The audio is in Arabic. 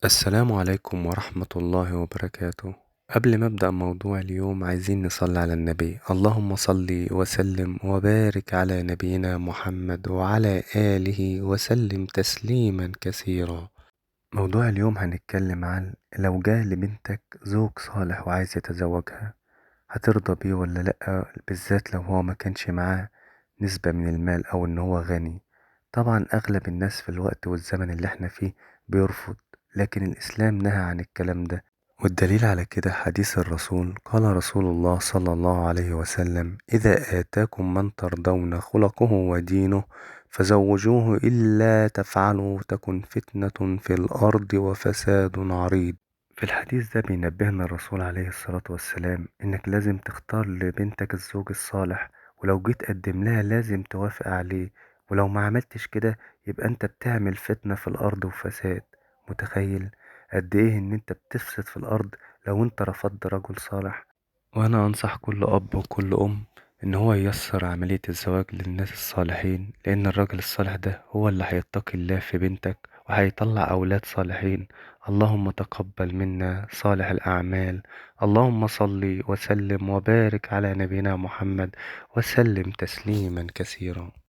السلام عليكم ورحمة الله وبركاته. قبل ما أبدأ موضوع اليوم عايزين نصلي على النبي. اللهم صل وسلم وبارك على نبينا محمد وعلى آله وسلم تسليما كثيرا. موضوع اليوم هنتكلم عن لو جه لبنتك زوج صالح وعايز يتزوجها، هترضى بيه ولا لأ؟ بالذات لو هو ما كانش معاه نسبة من المال أو إن هو غني. طبعا أغلب الناس في الوقت والزمن اللي احنا فيه بيرفض، لكن الإسلام نهى عن الكلام ده. والدليل على كده حديث الرسول، قال رسول الله صلى الله عليه وسلم: إذا آتاكم من ترضون خلقه ودينه فزوجوه، إلا تفعلوا تكن فتنة في الأرض وفساد عريض. في الحديث ده بينبهنا الرسول عليه الصلاة والسلام إنك لازم تختار لبنتك الزوج الصالح، ولو جيت قدم لها لازم توافق عليه، ولو ما عملتش كده يبقى انت بتعمل فتنة في الأرض وفساد. متخيل قد ايه ان انت بتفسد في الأرض لو انت رفضت رجل صالح؟ وأنا أنصح كل أب وكل أم إن هو ييسر عملية الزواج للناس الصالحين، لأن الراجل الصالح ده هو اللي هيتقي الله في بنتك وهيطلع أولاد صالحين. اللهم تقبل منا صالح الأعمال. اللهم صل وسلم وبارك على نبينا محمد وسلم تسليما كثيرا.